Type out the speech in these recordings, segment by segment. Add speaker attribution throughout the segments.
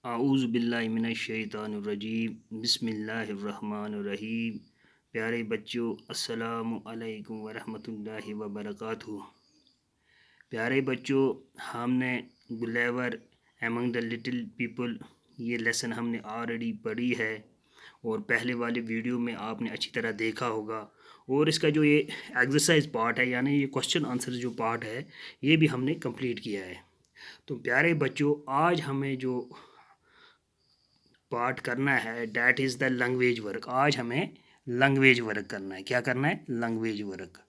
Speaker 1: आऊज़ु बिल्लाहि मिनश्शैतानिर्रजीम बिस्मिल्लाहिर्रहमानिर्रहीम। प्यारे बच्चों, अस्सलामु अलैकुम वरहमतुल्लाहि वबरकातुहू। प्यारे बच्चों, हमने गुलेवर एमंग द लिटिल पीपल ये लेसन हमने ऑलरेडी पढ़ी है और पहले वाले वीडियो में आपने अच्छी तरह देखा होगा। और इसका जो ये एक्सरसाइज पार्ट है यानी ये क्वेश्चन आंसर जो पार्ट है ये भी हमने कंप्लीट किया है। तो प्यारे बच्चों, आज हमें जो पार्ट करना है that is the language work. आज हमें लैंग्वेज वर्क करना है। क्या करना है? Language work.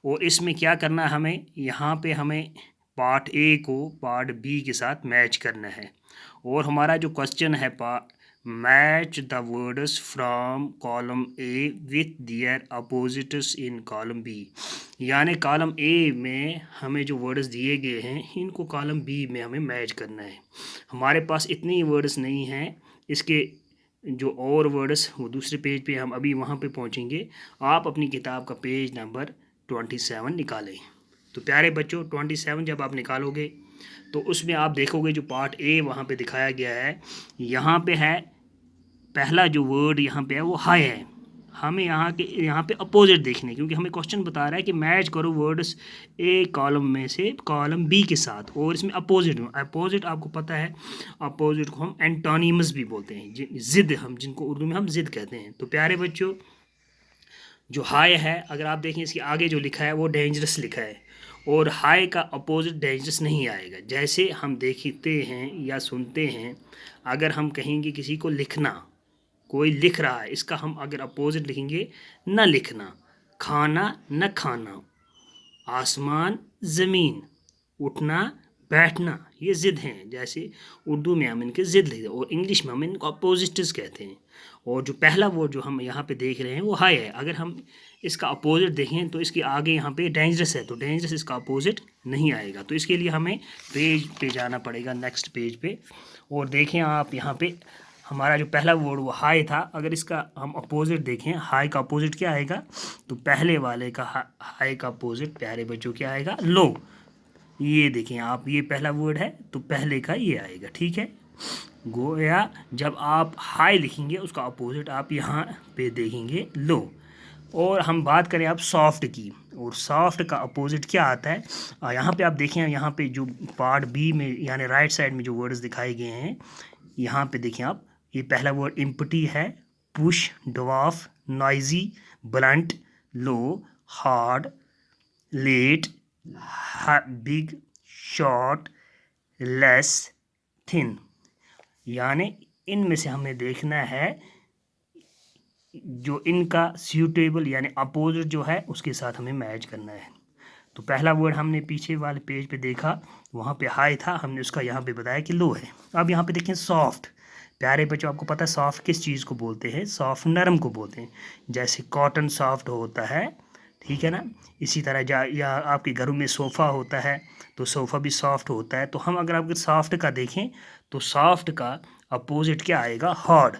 Speaker 1: और इसमें क्या करना है हमें? यहाँ पे हमें पार्ट ए को पार्ट बी के साथ मैच करना है। और हमारा जो क्वेश्चन है match the words from column A with their opposites in column B. यानी कॉलम ए में हमें जो वर्ड्स दिए गए हैं इनको कॉलम बी में हमें मैच करना है। हमारे पास इतनी वर्ड्स नहीं हैं, इसके जो और वर्ड्स वो दूसरे पेज पे हम अभी वहाँ पे पहुँचेंगे। आप अपनी किताब का पेज नंबर 27 निकालें। तो प्यारे बच्चों, 27 जब आप निकालोगे तो उसमें आप देखोगे जो पार्ट ए वहाँ पे दिखाया गया है। यहाँ पे है पहला जो वर्ड यहाँ पे है वो हाई है। हमें यहाँ पे अपोजिट देखने, क्योंकि हमें क्वेश्चन बता रहा है कि मैच करो वर्ड्स ए कॉलम में से कॉलम बी के साथ। और इसमें अपोजिट आपको पता है, अपोजिट को हम एंटोनिमस भी बोलते हैं, जिद हम जिनको उर्दू में हम जिद कहते हैं। तो प्यारे बच्चों, जो हाई है अगर आप देखें इसके आगे जो लिखा है वो डेंजरस लिखा है और हाई का अपोजिट डेंजरस नहीं आएगा। जैसे हम देखते हैं या सुनते हैं, अगर हम कहेंगे किसी को लिखना, कोई लिख रहा है, इसका हम अगर अपोजिट लिखेंगे न लिखना, खाना न खाना, आसमान ज़मीन, उठना बैठना, ये ज़िद हैं। जैसे उर्दू में हम इनके ज़िद लिखते हैं और इंग्लिश में हम इनको अपोजिट्स कहते हैं। और जो पहला वर्ड जो हम यहाँ पे देख रहे हैं वो हाई है। अगर हम इसका अपोजिट देखें तो इसके आगे यहाँ पे डेंजरस है, तो डेंजरस इसका अपोजिट नहीं आएगा। तो इसके लिए हमें पेज पे जाना पड़ेगा, नेक्स्ट पेज पे। और देखें आप यहाँ पे हमारा जो पहला वर्ड वो हाई था, अगर इसका हम अपोजिट देखें, हाई का अपोजिट क्या आएगा? तो पहले वाले का हाई का अपोजिट प्यारे बच्चों क्या आएगा? लो। ये देखें आप, ये पहला वर्ड है तो पहले का ये आएगा। ठीक है, गोया जब आप हाई लिखेंगे उसका अपोजिट आप यहाँ पे देखेंगे लो। और हम बात करें अब सॉफ्ट की, और सॉफ्ट का अपोजिट क्या आता है? यहाँ पे आप देखें, यहाँ पे जो पार्ट बी में यानी राइट साइड में जो वर्ड्स दिखाए गए हैं, यहाँ पे देखें आप, ये पहला वर्ड इम्पटी है, push, dwarf, noisy, blunt, low, hard, late, big, short, less, thin. यानी इनमें से हमें देखना है जो इनका सूटेबल यानी अपोजिट जो है उसके साथ हमें मैच करना है। तो पहला वर्ड हमने पीछे वाले पेज पे देखा, वहाँ पे हाई था, हमने उसका यहाँ पे बताया कि लो है। अब यहाँ पे देखें सॉफ्ट। प्यारे बच्चों, आपको पता है सॉफ्ट किस चीज़ को बोलते हैं? सॉफ्ट नरम को बोलते हैं। जैसे कॉटन सॉफ्ट होता है, ठीक है ना। इसी तरह या आपके घरों में सोफ़ा होता है तो सोफ़ा भी सॉफ्ट होता है। तो हम अगर आपके सॉफ्ट का देखें तो सॉफ्ट का अपोजिट क्या आएगा? हार्ड।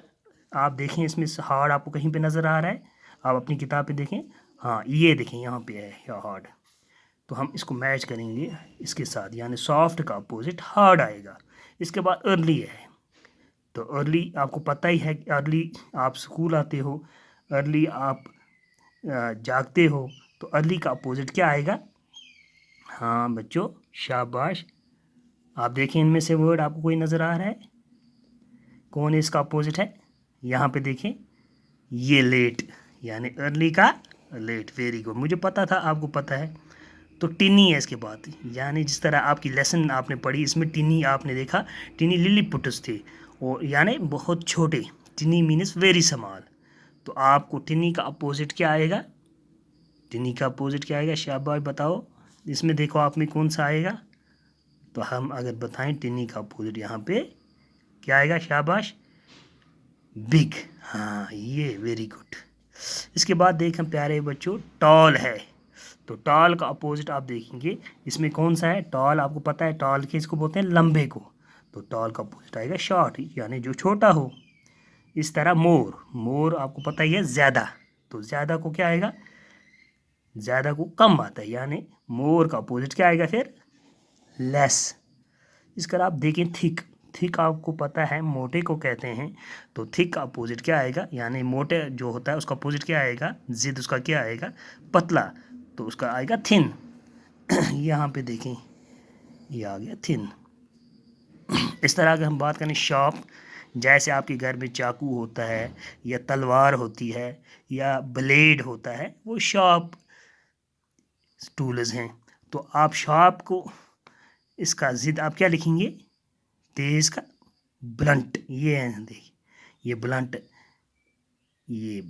Speaker 1: आप देखें इसमें हार्ड आपको कहीं पे नज़र आ रहा है? आप अपनी किताब पे देखें, हाँ ये देखें यहाँ पे है हार्ड। तो हम इसको मैच करेंगे इसके साथ, यानी सॉफ्ट का अपोजिट हार्ड आएगा। इसके बाद अर्ली है। तो अर्ली आपको पता ही है कि अर्ली आप स्कूल आते हो, अर्ली आप जागते हो, तो अर्ली का अपोजिट क्या आएगा? हाँ बच्चों, शाबाश। आप देखें इनमें से वर्ड आपको कोई नज़र आ रहा है? कौन है इसका अपोजिट है? यहाँ पे देखें, ये लेट, यानी अर्ली का लेट। वेरी गुड, मुझे पता था आपको पता है। तो टिनी है इसके बाद, यानी जिस तरह आपकी लेसन आपने पढ़ी इसमें टिनी आपने देखा, टिनी लिलीपुटस थे और यानी बहुत छोटे। टिनी मीन्स वेरी स्मॉल। तो आपको टिनी का अपोजिट क्या आएगा? टिनी का अपोजिट क्या आएगा? शाबाश, बताओ इसमें देखो आप में कौन सा आएगा? तो हम अगर बताएं टिनी का अपोजिट यहाँ पे क्या आएगा? शाबाश, बिग। हाँ ये वेरी गुड। इसके बाद देखें प्यारे बच्चों, टॉल है। तो टॉल का अपोजिट आप देखेंगे इसमें कौन सा है? टॉल आपको पता है, टॉल किसको बोलते हैं? लंबे को। तो टॉल का अपोजिट आएगा शॉर्ट, यानी जो छोटा हो। इस तरह मोर आपको पता ही है, ज़्यादा। तो ज़्यादा को क्या आएगा? ज़्यादा को कम आता है, यानी मोर का अपोजिट क्या आएगा फिर? लेस। इसका आप देखें थिक। थिक आपको पता है मोटे को कहते हैं, तो थिक का अपोजिट क्या आएगा, यानी मोटे जो होता है उसका अपोजिट क्या आएगा, जिद उसका क्या आएगा, पतला, तो उसका आएगा थिन। यहाँ पे देखें ये आ गया थिन। इस तरह अगर हम बात करें शार्प, जैसे आपके घर में चाकू होता है या तलवार होती है या ब्लेड होता है, वो शार्प टूल्स हैं। तो आप शार्प को इसका जिद आप क्या लिखेंगे, तेज का ब्लंट। ये है देखिए, ये ब्लंट, ये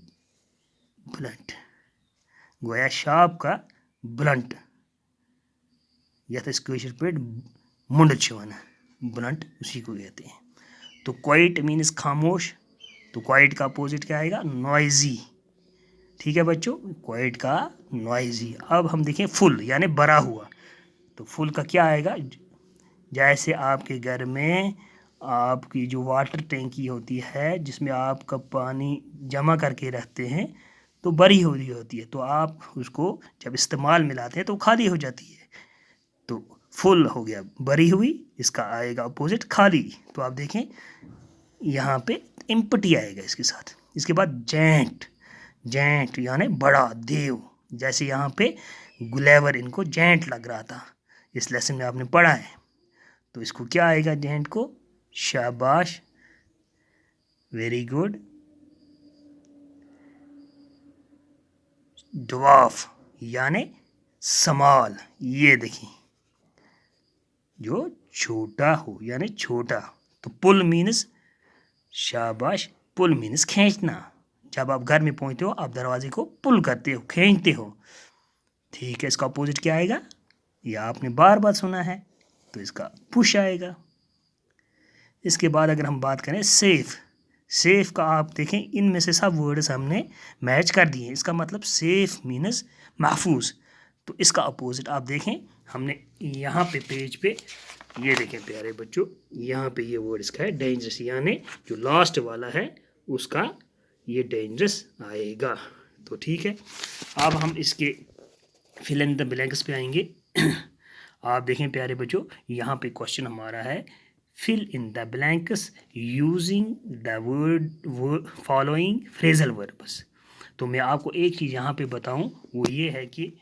Speaker 1: ब्लंट गोया शार्प का ब्लंट, यथ कशर पे मुंड ब्लंट उसी को कहते हैं। तो क्वाइट मीन्स खामोश, तो क्वाइट का अपोजिट क्या आएगा, नॉइजी। ठीक है बच्चों, क्वाइट का नॉइजी। अब हम देखें फुल यानी भरा हुआ, तो फुल का क्या आएगा, जैसे आपके घर में आपकी जो वाटर टैंकी होती है जिसमें आपका पानी जमा करके रखते हैं, तो भरी हो रही होती है, तो आप उसको जब इस्तेमाल में लाते हैं तो खाली हो जाती है। तो फुल हो गया भरी हुई, इसका आएगा अपोजिट खाली। तो आप देखें यहाँ पे एम्प्टी आएगा इसके साथ। इसके बाद जेंट, जेंट यानी बड़ा देव, जैसे यहाँ पे गुलेवर इनको जेंट लग रहा था, इस लेसन में आपने पढ़ा है। तो इसको क्या आएगा जेंट को, शाबाश, वेरी गुड। ड्वार्फ यानी समाल, ये देखिए जो छोटा हो यानी छोटा। तो पुल मीन्स, शाबाश, पुल मीन्स खींचना। जब आप घर में पहुंचते हो आप दरवाजे को पुल करते हो, खींचते हो। ठीक है, इसका अपोजिट क्या आएगा, यह आपने बार बार सुना है, तो इसका पुश आएगा। इसके बाद अगर हम बात करें सेफ, सेफ का आप देखें इनमें से सब वर्ड्स हमने मैच कर दिए। इसका मतलब सेफ मीन्स महफूज। तो इसका अपोजिट आप देखें, हमने यहाँ पे पेज पे ये देखें प्यारे बच्चों, यहाँ पे ये वर्ड इसका है डेंजरस, यानी जो लास्ट वाला है उसका ये डेंजरस आएगा। तो ठीक है, अब हम इसके फिल इन द ब्लैंक्स पे आएंगे। आप देखें प्यारे बच्चों, यहाँ पे क्वेश्चन हमारा है fill in the blanks using the word following phrasal verbs. तो मैं आपको एक चीज़ यहाँ पे बताऊँ, वो ये है कि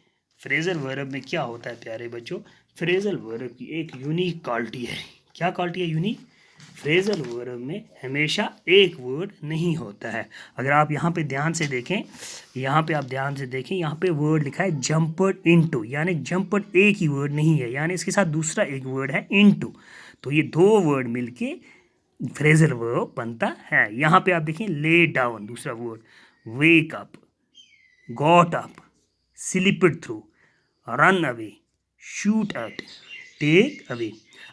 Speaker 1: फ्रेजल वर्ब में क्या होता है प्यारे बच्चों, फ्रेजल वर्ब की एक यूनिक क्वालिटी है। क्या क्वालिटी है यूनिक, फ्रेजल वर्ब में हमेशा एक वर्ड नहीं होता है। अगर आप यहाँ पे ध्यान से देखें, यहाँ पे आप ध्यान से देखें, यहाँ पे वर्ड लिखा है जंपर्ड इनटू, यानी जंपर्ड एक ही वर्ड नहीं है, यानी इसके साथ दूसरा एक वर्ड है इनटू। तो ये दो वर्ड मिलके फ्रेजल वर्ब बनता है। यहाँ पे आप देखें ले डाउन दूसरा word, wake up, got up, slipped through, run away, shoot at, take away.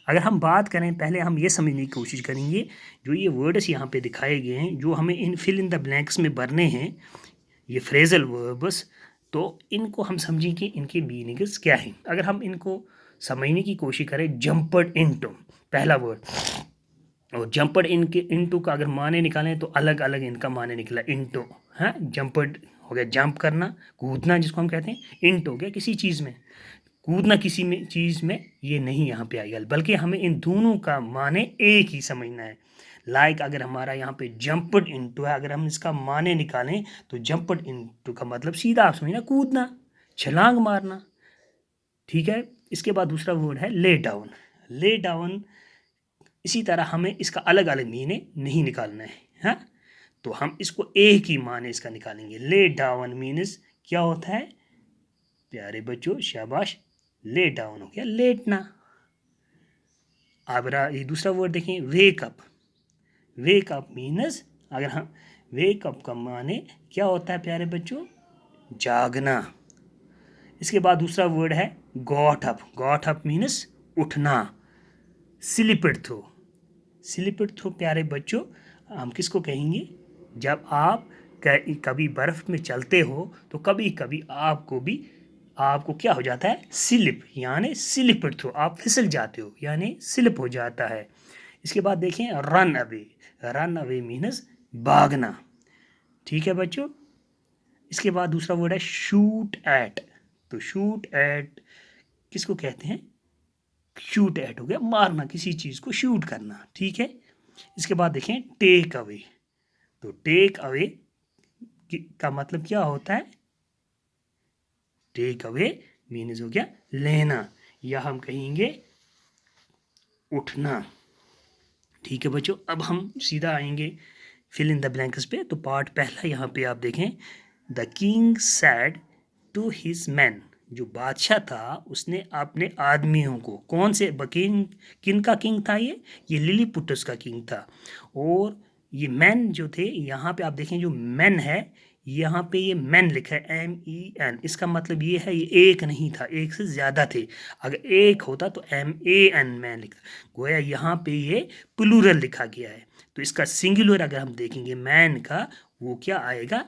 Speaker 1: अगर हम बात करें, पहले हम ये समझने की कोशिश करेंगे जो ये वर्ड्स यहाँ पे दिखाए गए हैं, जो हमें इन फिल इन द ब्लैंक्स में भरने हैं, ये फ्रेजल वर्ब्स, तो इनको हम समझें कि इनके मीनिंग्स क्या हैं। अगर हम इनको समझने की कोशिश करें, जंपर्ड इनटू पहला वर्ड, और जंपर्ड इनटू का अगर माने निकालें तो अलग अलग इनका माने निकला। इनटू, हाँ, जंपर्ड हो गया जंप करना, कूदना जिसको हम कहते हैं, इंट हो गया किसी चीज़ में, कूदना किसी में चीज़ में, ये नहीं यहाँ पे आएगा, बल्कि हमें इन दोनों का माने एक ही समझना है। लाइक अगर हमारा यहाँ पे जंप्ड इनटू है, अगर हम इसका माने निकालें तो जंप्ड इनटू का मतलब सीधा आप समझना कूदना, छलांग मारना। ठीक है, इसके बाद दूसरा वर्ड है ले डाउन, ले डाउन। इसी तरह हमें इसका अलग अलग मीने नहीं निकालना है, हाँ, तो हम इसको एक ही माने इसका निकालेंगे। ले डाउन मीन्स क्या होता है प्यारे बच्चों, शाबाश, ले डाउन हो गया लेटना। अब ये दूसरा वर्ड देखें, wake up, wake up means, अगर हम वेक अप का माने क्या होता है प्यारे बच्चों, जागना। इसके बाद दूसरा वर्ड है got up, got up means उठना। स्लिप्ड थ्रू, स्लिप्ड थ्रू प्यारे बच्चों हम किसको कहेंगे, जब आप कभी बर्फ़ में चलते हो तो कभी कभी आपको क्या हो जाता है, स्लिप, यानी स्लिप्ड थ्रू, आप फिसल जाते हो यानी स्लिप हो जाता है। इसके बाद देखें run away, run away means भागना। ठीक है बच्चों, इसके बाद दूसरा वर्ड है शूट एट, तो शूट एट किसको कहते हैं, शूट एट हो गया मारना, किसी चीज़ को शूट करना, ठीक है। इसके बाद देखें टेक अवे, तो टेक अवे का मतलब क्या होता है, टेक अवे मीन्स हो गया लेना, या हम कहेंगे उठना, ठीक है बच्चों। अब हम सीधा आएंगे फिल इन द ब्लैंक्स पे। तो पार्ट पहला यहाँ पे आप देखें, the king said to his man, जो बादशाह था उसने अपने आदमियों को, कौन से किंग, किन का किंग था ये लिलीपुटस का किंग था। और ये मैन जो थे, यहाँ पे आप देखें जो मैन है, यहाँ पे ये मैन लिखा है MEN, इसका मतलब ये है ये एक नहीं था, एक से ज़्यादा थे। अगर एक होता तो MAN मैन लिखा, गोया यहाँ पे ये प्लूरल लिखा गया है। तो इसका सिंगुलर अगर हम देखेंगे मैन का, वो क्या आएगा,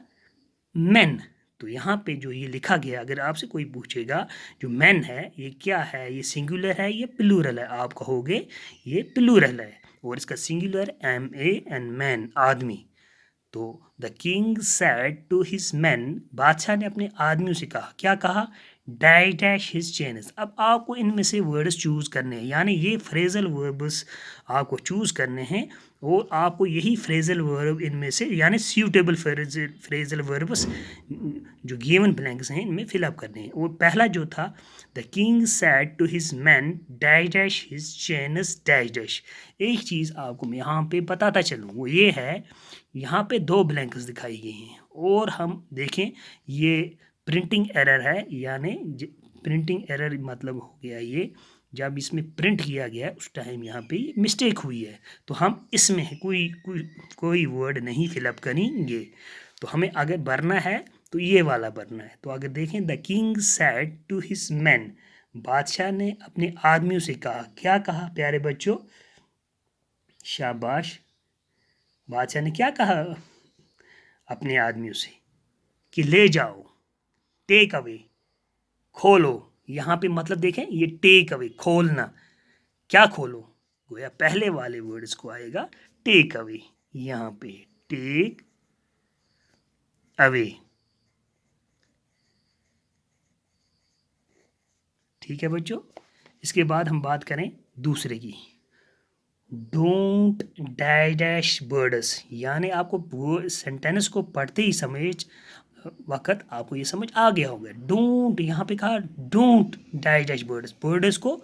Speaker 1: मैन। तो यहाँ पे जो ये लिखा गया, अगर आपसे कोई पूछेगा जो मैन है ये क्या है, ये सिंगुलर है ये प्लूरल है, आप कहोगे ये प्लूरल है। और इसका सिंगुलर MAN मैन, आदमी। तो the king said to his man, बादशाह ने अपने आदमियों से कहा, क्या कहा, डाई डैश हिज चेन्स। अब आपको इनमें से वर्ड्स चूज़ करने हैं, यानी ये फ्रेजल वर्ब्स आपको चूज़ करने हैं, और आपको यही फ्रेजल वर्ब इनमें से, यानी सूटेबल फ्रेजल वर्ब्स जो गिवन ब्लैंक्स हैं इनमें फिलअप करने हैं। और पहला जो था, the king said to his man die dash his chains die dash. एक चीज़ आपको मैं यहाँ पे बताता चलूँ, वो ये है, यहाँ पे दो ब्लैंक्स दिखाई गई हैं, और हम देखें ये प्रिंटिंग एरर है, यानी प्रिंटिंग एरर मतलब हो गया ये, जब इसमें प्रिंट किया गया उस टाइम यहाँ पे मिस्टेक हुई है। तो हम इसमें कोई वर्ड नहीं फिलअप करेंगे। तो हमें अगर भरना है तो ये वाला भरना है। तो अगर देखें, the king said to his man, बादशाह ने अपने आदमियों से कहा, क्या कहा प्यारे बच्चों, शाबाश, बादशाह ने क्या कहा अपने आदमियों से, कि ले जाओ, टेक अवे, खोलो। यहाँ पे मतलब देखें ये टेक अवे खोलना, क्या खोलो, गोया पहले वाले वर्ड्स को आएगा टेक अवे, यहाँ पे टेक अवे, ठीक है बच्चों। इसके बाद हम बात करें दूसरे की, डोंट डाई डैश बर्ड्स, यानी आपको सेंटेंस को पढ़ते ही समझ वक्त आपको ये समझ आ गया होगा। डोंट, यहाँ पे कहा don't die dash birds, birds को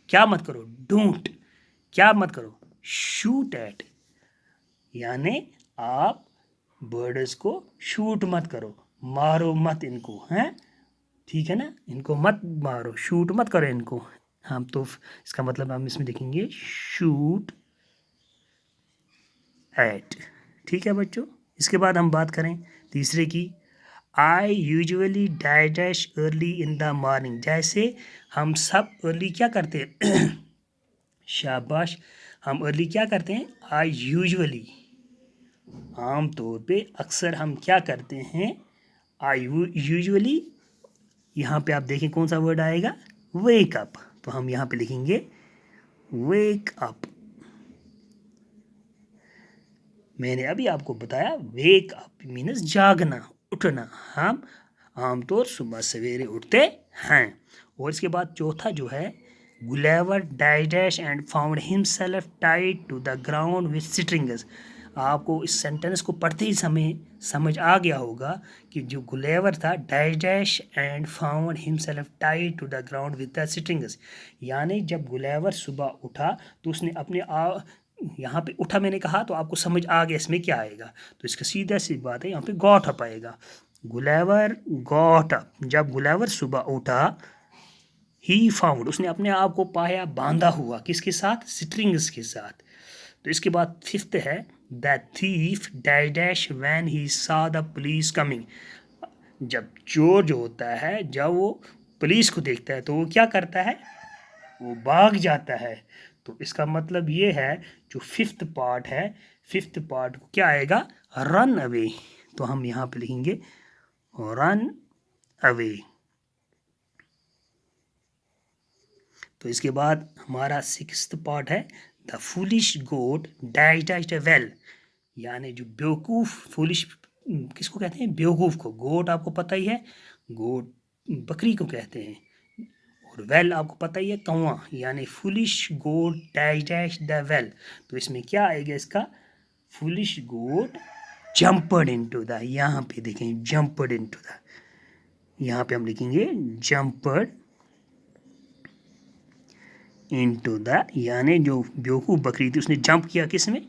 Speaker 1: क्या मत करो, डोंट, क्या मत करो, शूट एट, यानी आप बर्ड्स को शूट मत करो, मारो मत इनको, हैं, ठीक है ना, इनको मत मारो, शूट मत करो इनको। हम तो इसका मतलब हम इसमें देखेंगे शूट एट, ठीक है बच्चों। इसके बाद हम बात करें तीसरे की, I usually die dash early in the morning, जैसे हम सब अर्ली क्या करते हैं शाबाश, हम अर्ली क्या करते हैं, आई यूजुअली, आम तौर पे अक्सर हम क्या करते हैं, आई यूजुअली, यहाँ पे आप देखें कौन सा वर्ड आएगा, वेक अप। तो हम यहाँ पे लिखेंगे वेक अप। मैंने अभी आपको बताया वेक अप मीन्स जागना, उठना। हम आमतौर सुबह सवेरे उठते हैं। और इसके बाद चौथा जो है, Gulliver die dash and found himself tied to the ground with strings. आपको इस सेंटेंस को पढ़ते ही समय समझ आ गया होगा कि जो गुलेवर था, die dash and found himself tied to the ground with the strings, यानी जब गुलेवर सुबह उठा तो उसने अपने यहाँ पे उठा मैंने कहा तो आपको समझ आ गया इसमें क्या आएगा। तो इसका सीधा सी बात है, यहाँ पे गॉट अप आएगा, गुलेवर गॉट अप, जब गुलेवर सुबह उठा, ही फाउंड, उसने अपने आप को पाया बांधा हुआ, किसके साथ, स्ट्रिंग्स के साथ। तो इसके बाद फिफ्थ है, the thief die dash when he saw the police coming, जब चोर जो होता है जब वो पुलिस को देखता है तो वो क्या करता है, वो भाग जाता है। तो इसका मतलब ये है, जो फिफ्थ पार्ट है, फिफ्थ पार्ट को क्या आएगा, रन अवे। तो हम यहाँ पे लिखेंगे रन अवे। तो इसके बाद हमारा सिक्स्थ पार्ट है, the foolish goat digest well, यानी जो बेवकूफ़, फूलिश किसको कहते हैं, बेवकूफ़ को, गोट आपको पता ही है, गोट बकरी को कहते हैं, और वेल आपको पता ही है कौवा, यानी foolish goat dash dash the well. तो इसमें क्या आएगा इसका, foolish goat jumped into the, यहाँ पे देखें जंपड इनटू द, यहाँ पे हम लिखेंगे जंपड इनटू द, यानी जो बेवकूफ़ बकरी थी उसने जंप किया किस में,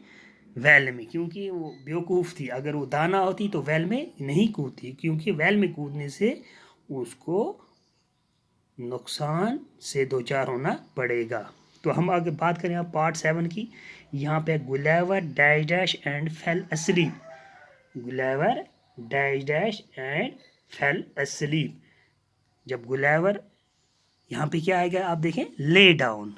Speaker 1: वेल में, क्योंकि वो बेवकूफ़ थी। अगर वो दाना होती तो वेल में नहीं कूदती, क्योंकि वेल में कूदने से उसको नुकसान से दो चार होना पड़ेगा। तो हम आगे बात करें अब पार्ट 7 की। यहाँ पे Gulliver dash dash and fell asleep, Gulliver dash dash and fell asleep. जब गुलेवर, यहाँ पे क्या आएगा आप देखें, ले डाउन,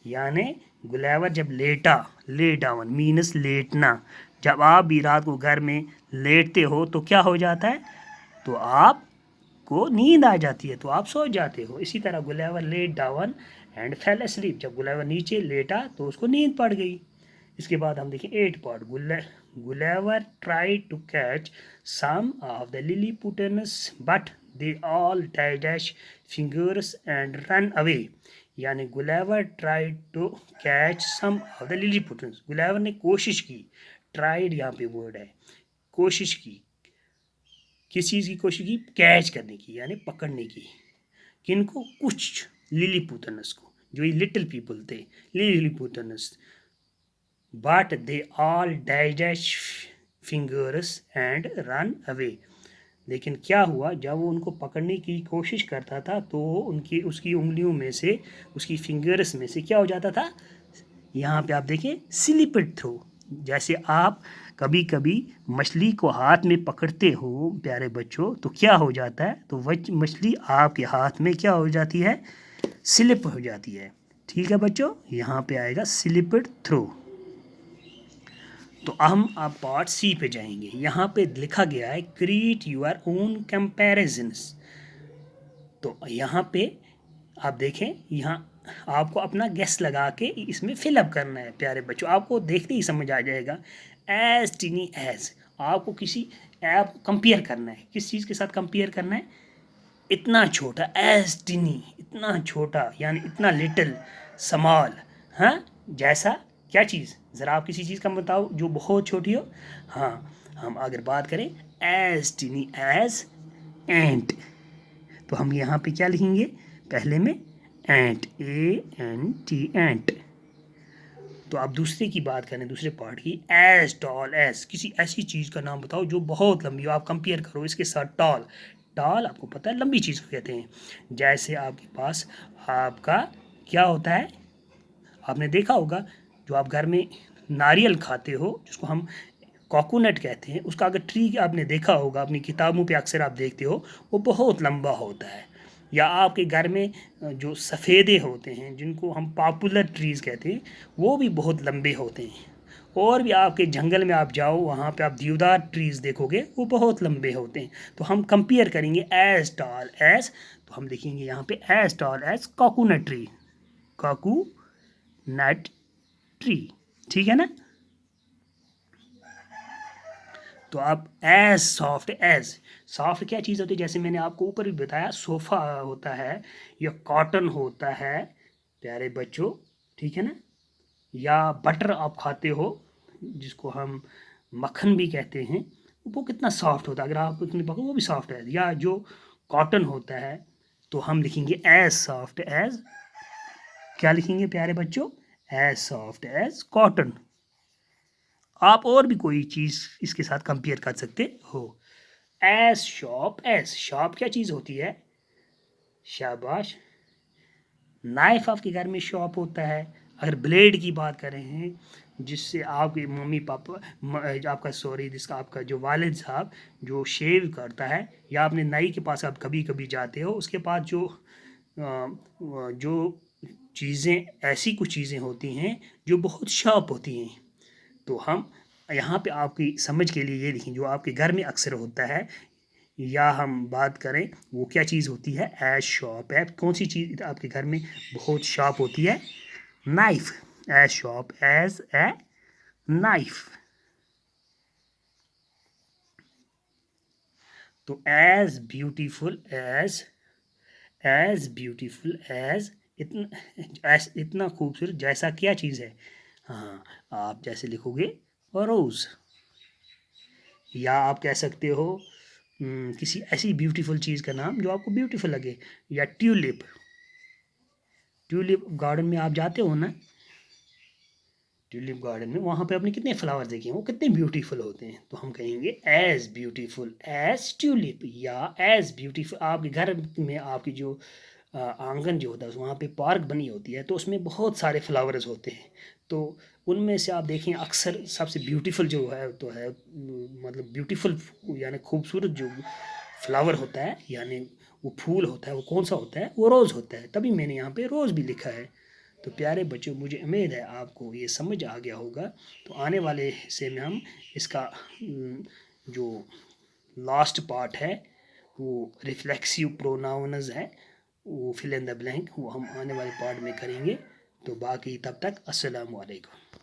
Speaker 1: यानी गुलेवर जब लेटा, ले डाउन मीनस लेटना। जब आप भी रात को घर में लेटते हो तो क्या हो जाता है, तो आप को नींद आ जाती है, तो आप सो जाते हो। इसी तरह Gulliver lay down and fell asleep, जब गुलेवर नीचे लेटा तो उसको नींद पड़ गई। इसके बाद हम देखें 8 part. Gulliver try to catch some of the Lilliputians but they all dash fingers and run away, यानी Gulliver try to catch some of the Lilliputians, Gulliver ने कोशिश की, ट्राइड यहाँ पे वर्ड है, कोशिश की, किस चीज़ की कोशिश की, कैच करने की यानी पकड़ने की। किनको, कुछ लिलीपुटनस को, जो ये लिटिल पीपल थे, Lilliputians, but they all dash fingers and run away. लेकिन क्या हुआ, जब वो उनको पकड़ने की कोशिश करता था तो उनकी उसकी उंगलियों में से, उसकी फिंगर्स में से क्या हो जाता था, यहाँ पे आप देखें स्लिपड थ्रू। जैसे आप कभी कभी मछली को हाथ में पकड़ते हो प्यारे बच्चों, तो क्या हो जाता है, तो वह मछली आपके हाथ में क्या हो जाती है, स्लिप हो जाती है। ठीक है बच्चों, यहाँ पे आएगा स्लिपड थ्रू। तो हम अब पार्ट सी पे जाएंगे। यहाँ पे लिखा गया है क्रिएट योर ओन कंपैरिजन्स। तो यहाँ पे आप देखें, यहाँ आपको अपना गेस लगा के इसमें फिलअप करना है प्यारे बच्चों, आपको देखते ही समझ आ जाएगा। एज टिनी एज, आपको किसी ऐप कंपेयर करना है, किस चीज़ के साथ कंपेयर करना है, इतना छोटा, एज टिनी इतना छोटा, यानी इतना लिटिल, स्मॉल, हाँ जैसा, क्या चीज़, ज़रा आप किसी चीज़ का बताओ जो बहुत छोटी हो। हाँ, हम अगर बात करें एज टिनी एज एंट, तो हम यहाँ पे क्या लिखेंगे, पहले में एंट, ANT एंट। तो आप दूसरे की बात करें, दूसरे पार्ट की, एज टॉल एज, किसी ऐसी चीज़ का नाम बताओ जो बहुत लंबी हो, आप कंपेयर करो इसके साथ। टॉल, टॉल आपको पता है लंबी चीज़ को कहते हैं। जैसे आपके पास आपका क्या होता है, आपने देखा होगा जो आप घर में नारियल खाते हो जिसको हम कोकोनट कहते हैं, उसका अगर ट्री आपने देखा होगा, अपनी किताबों पे अक्सर आप देखते हो, वो बहुत लंबा होता है। या आपके घर में जो सफ़ेदे होते हैं जिनको हम पॉपुलर ट्रीज़ कहते हैं, वो भी बहुत लंबे होते हैं। और भी आपके जंगल में आप जाओ, वहाँ पे आप देवदार ट्रीज़ देखोगे, वो बहुत लंबे होते हैं। तो हम कंपेयर करेंगे एज टॉल एज, तो हम लिखेंगे यहाँ पे as tall as coconut tree, coconut tree, ठीक है ना। तो आप एज सॉफ्ट एज, सॉफ्ट क्या चीज़ होती है, जैसे मैंने आपको ऊपर भी बताया, सोफ़ा होता है या कॉटन होता है प्यारे बच्चों, ठीक है ना। या बटर आप खाते हो जिसको हम मक्खन भी कहते हैं, वो कितना सॉफ्ट होता है, अगर आप उसमें पकड़ो वो भी सॉफ्ट है। या जो कॉटन होता है, तो हम लिखेंगे एज सॉफ्ट एज, क्या लिखेंगे प्यारे बच्चों, एज सॉफ्ट एज कॉटन। आप और भी कोई चीज़ इसके साथ कंपेयर कर सकते हो। एज शॉप एज, शॉप क्या चीज़ होती है, शाबाश, नाइफ आपके घर में शॉप होता है। अगर ब्लेड की बात करें हैं, जिससे आपके मम्मी पापा आपका सॉरी जिसका आपका जो वालिद साहब जो शेव करता है, या आपने नाई के पास आप कभी कभी जाते हो, उसके पास जो चीज़ें, ऐसी कुछ चीज़ें होती हैं जो बहुत शार्प होती हैं। तो हम यहाँ पे आपकी समझ के लिए ये लिखें, जो आपके घर में अक्सर होता है, या हम बात करें वो क्या चीज़ होती है, एज शॉप है, कौन सी चीज़ आपके घर में बहुत शार्प होती है, knife, as sharp as a knife. तो as beautiful as as beautiful as, इतना खूबसूरत जैसा क्या चीज़ है। हाँ, आप जैसे लिखोगे रोज़, या आप कह सकते हो किसी ऐसी ब्यूटीफुल चीज़ का नाम जो आपको ब्यूटीफुल लगे, या ट्यूलिप। ट्यूलिप गार्डन में आप जाते हो ना, ट्यूलिप गार्डन में, वहाँ पे आपने कितने फ्लावर देखे हैं, वो कितने ब्यूटीफुल होते हैं। तो हम कहेंगे एज ब्यूटीफुल एज ट्यूलिप, या एज ब्यूटीफुल। आपके घर में आपकी जो आंगन जो होता है वहाँ पे पार्क बनी होती है, तो उसमें बहुत सारे फ्लावर्स होते हैं। तो उनमें से आप देखें अक्सर सबसे ब्यूटीफुल जो है तो है मतलब ब्यूटीफुल यानी खूबसूरत जो फ्लावर होता है, यानी वो फूल होता है, वो कौन सा होता है, वो रोज़ होता है। तभी मैंने यहाँ पे रोज़ भी लिखा है। तो प्यारे बच्चों, मुझे उम्मीद है आपको ये समझ आ गया होगा। तो आने वाले हिस्से में हम इसका जो लास्ट पार्ट है वो रिफ्लेक्सिव प्रोनाउंस है, वो फिल इन द ब्लैंक, वो हम आने वाले पार्ट में करेंगे। तो बाकी तब तक अस्सलाम वालेकुम।